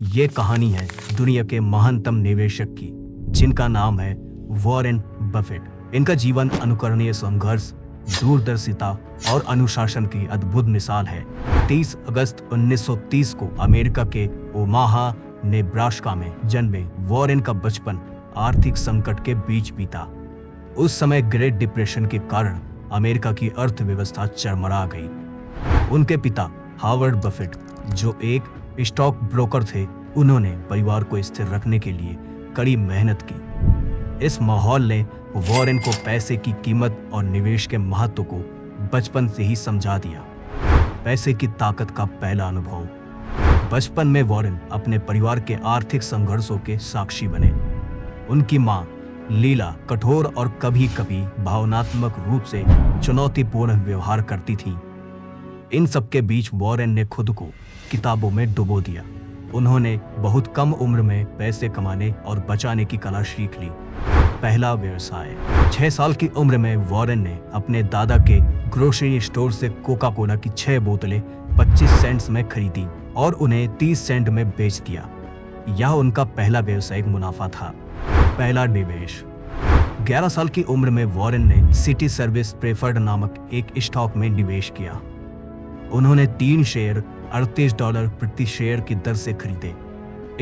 ये कहानी है दुनिया के महानतम निवेशक की, जिनका नाम है वॉरेन बफेट। इनका जीवन अनुकरणीय संघर्ष, दूरदर्शिता और अनुशासन की अद्भुत मिसाल है। 30 अगस्त 1930 को अमेरिका के ओमाहा, नेब्रास्का में जन्मे वॉरेन का बचपन आर्थिक संकट के बीच बीता। उस समय ग्रेट डिप्रेशन के कारण अमेरिका की अर्थव्यवस्था चरमरा गई। उनके पिता हावर्ड बफेट, जो एक स्टॉक ब्रोकर थे, उन्होंने परिवार को स्थिर रखने के लिए कड़ी मेहनत की। इस माहौल ने वॉरेन को पैसे की कीमत और निवेश के महत्व को बचपन से ही समझा दिया। पैसे की ताकत का पहला अनुभव। बचपन में वॉरेन अपने परिवार के आर्थिक संघर्षों के साक्षी बने। उनकी मां लीला कठोर और कभी-कभी भावनात्मक रूप से चुनौतीपूर्ण व्यवहार करती थी। इन सबके बीच वॉरेन ने खुद को किताबों में डुबो दिया। उन्होंने बहुत कम उम्र में पैसे कमाने और बचाने की कला सीख ली। पहला व्यवसाय। 6 साल की उम्र में वॉरेन ने अपने दादा के ग्रोसरी स्टोर से कोका कोला की 6 बोतलें 25 सेंट्स में खरीदी और उन्हें 30 सेंट में बेच दिया। यह उनका पहला व्यावसायिक मुनाफा था। पहला निवेश। 11 साल की उम्र में वॉरेन ने सिटी सर्विस प्रेफर्ड नामक एक स्टॉक में निवेश किया। उन्होंने 3 शेयर $38 प्रति शेयर की दर से खरीदे।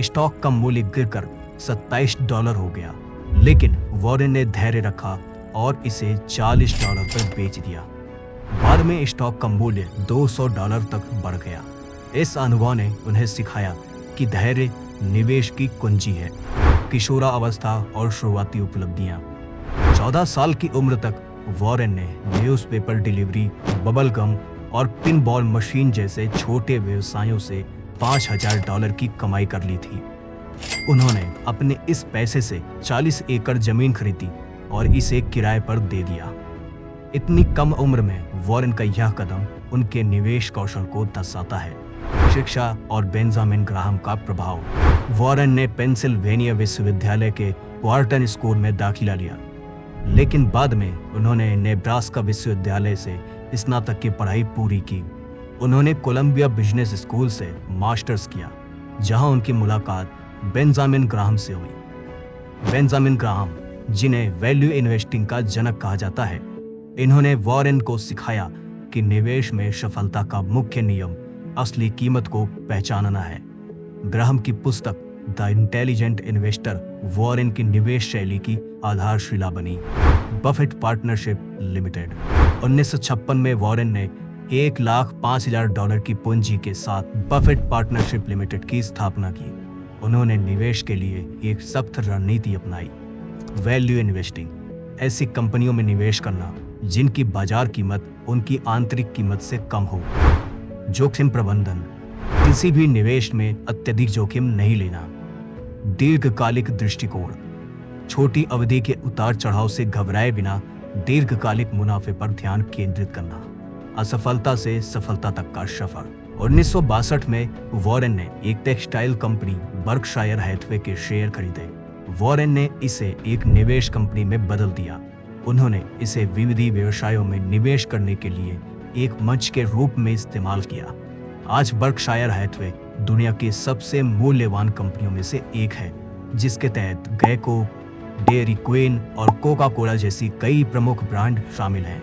स्टॉक का मूल्य गिरकर $27 हो गया, लेकिन वॉरेन ने धैर्य रखा और इसे $40 पर बेच दिया। बाद में स्टॉक का मूल्य $200 तक बढ़ गया। इस अनुभव ने उन्हें सिखाया कि धैर्य निवेश की कुंजी है। किशोरावस्था और शुरुआती उपलब्धियां। 14 साल की उम्र तक वॉरेन ने न्यूज़पेपर डिलीवरी, बबल गम और पिन बॉल मशीन जैसे छोटे व्यवसायों से $5000 की कमाई कर ली थी। उन्होंने अपने इस पैसे से 40 एकड़ जमीन खरीदी और इसे किराए पर दे दिया। इतनी कम उम्र में वॉरेन का यह कदम उनके निवेश कौशल को दर्शाता है। शिक्षा और बेंजामिन ग्राहम का प्रभाव। वॉरेन ने पेंसिल्वेनिया विश्वविद्यालय के वार्टन स्कूल में दाखिला लिया, लेकिन बाद में उन्होंने नेब्रास्का विश्वविद्यालय से स्नातक की पढ़ाई पूरी की। उन्होंने कोलंबिया बिजनेस स्कूल से मास्टर्स किया, जहां उनकी मुलाकात बेंजामिन ग्राहम से हुई। बेंजामिन ग्राहम, जिन्हें वैल्यू इन्वेस्टिंग का जनक कहा जाता है, इन्होंने वॉरेन को सिखाया कि निवेश में सफलता का मुख्य नियम असली कीमत को पहचानना है। ग्राहम की पुस्तक द इंटेलिजेंट इन्वेस्टर वॉरेन की निवेश शैली की आधारशिला बनी। Buffett partnership limited. 1956 में वॉरेन ने $1,05,000 की पूंजी के साथ बफेट पार्टनरशिप लिमिटेड की स्थापना की। उन्होंने निवेश के लिए एक सख्त रणनीति अपनाई। Value investing. ऐसी कंपनियों में निवेश करना जिनकी बाजार कीमत उनकी आंतरिक कीमत से कम हो। जोखिम प्रबंधन। किसी भी निवेश में अत्यधिक जोखिम नहीं लेना। दीर्घकालिक दृष्टिकोण। छोटी अवधि के उतार चढ़ाव से घबराए बिना दीर्घकालिक मुनाफे पर ध्यान केंद्रित करना। असफलता से सफलता तक का सफर। 1962 में वॉरेन ने एक टेक्सटाइल कंपनी बर्कशायर हैथवे के शेयर खरीदे। वॉरेन ने इसे एक निवेश कंपनी में बदल दिया। उन्होंने इसे विविध व्यवसायों में निवेश करने के लिए एक मंच के रूप में इस्तेमाल किया। आज बर्कशायर हैथवे दुनिया की सबसे मूल्यवान कंपनियों में से एक है, जिसके तहत गैको, डेयरी क्वीन और कोका कोला जैसी कई प्रमुख ब्रांड शामिल हैं।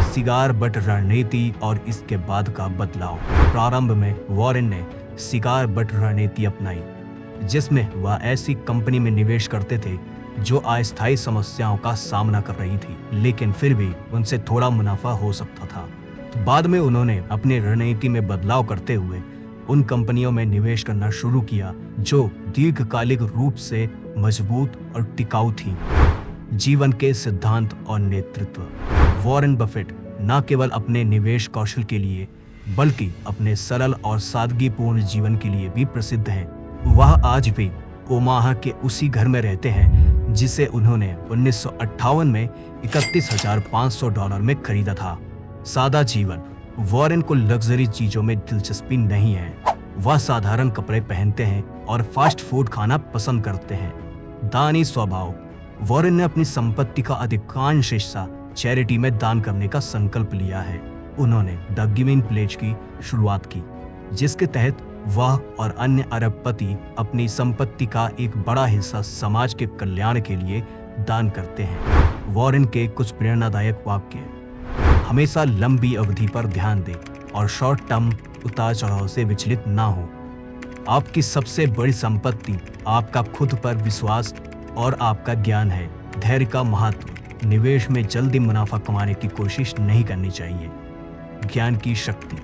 सिगार बट रणनीति और इसके बाद का बदलाव। प्रारंभ में वॉरेन ने सिगार बट रणनीति अपनाई, जिसमें वह ऐसी कंपनी में निवेश करते थे जो अस्थायी समस्याओं का सामना कर रही थी, लेकिन फिर भी उनसे थोड़ा मुनाफा हो सकता था। बाद में उन्होंने अपनी रणनीति में बदलाव करते हुए उन कंपनियों में निवेश करना शुरू किया जो दीर्घकालिक रूप से मजबूत और टिकाऊ थी। जीवन के सिद्धांत और नेतृत्व। वॉरेन बफेट न केवल अपने निवेश कौशल के लिए, बल्कि अपने सरल और सादगीपूर्ण जीवन के लिए भी प्रसिद्ध हैं। वह आज भी ओमाहा के उसी घर में रहते हैं जिसे उन्होंने 1958 में $31,500 में खरीदा था। सादा जीवन। वॉरेन को लग्जरी चीजों में दिलचस्पी नहीं है। वह साधारण कपड़े पहनते हैं और फास्ट फूड खाना पसंद करते हैं। दानी स्वभाव। वॉरेन ने अपनी संपत्ति का अधिकांश हिस्सा चैरिटी में दान करने का संकल्प लिया है। उन्होंने द गिविंग प्लेज की शुरुआत की, जिसके तहत वह और अन्य अरबपति अपनी संपत्ति का एक बड़ा हिस्सा समाज के कल्याण के लिए दान करते हैं। वॉरेन के कुछ प्रेरणादायक वाक्य: हमेशा लंबी अवधि पर ध्यान दें और शॉर्ट टर्म उतार चढ़ाव से विचलित ना हो। आपकी सबसे बड़ी संपत्ति आपका खुद पर विश्वास और आपका ज्ञान है। धैर्य का महत्व: निवेश में जल्दी मुनाफा कमाने की कोशिश नहीं करनी चाहिए। ज्ञान की शक्ति: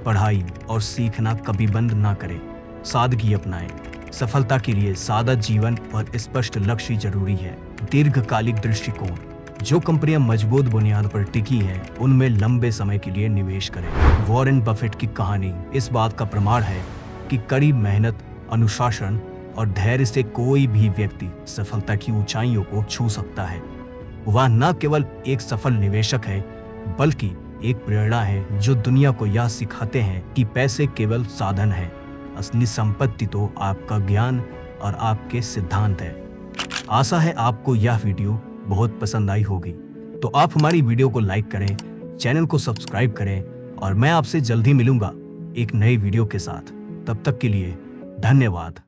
पढ़ाई और सीखना कभी बंद ना करें। सादगी अपनाएं। सफलता के लिए सादा जीवन और स्पष्ट लक्ष्य जरूरी है। दीर्घकालिक दृष्टिकोण: जो कंपनियां मजबूत बुनियाद पर टिकी हैं, उनमें लंबे समय के लिए निवेश करें। वॉरेन बफेट की कहानी इस बात का प्रमाण है कि कड़ी मेहनत, अनुशासन और धैर्य से कोई भी व्यक्ति सफलता की ऊंचाइयों को छू सकता है। वह न केवल एक सफल निवेशक है, बल्कि एक प्रेरणा है जो दुनिया को यह सिखाते हैं कि पैसे केवल साधन है, असली संपत्ति तो आपका ज्ञान और आपके सिद्धांत है। आशा है आपको यह वीडियो बहुत पसंद आई होगी। तो आप हमारी वीडियो को लाइक करें, चैनल को सब्सक्राइब करें और मैं आपसे जल्दी मिलूंगा एक नई वीडियो के साथ। तब तक के लिए धन्यवाद।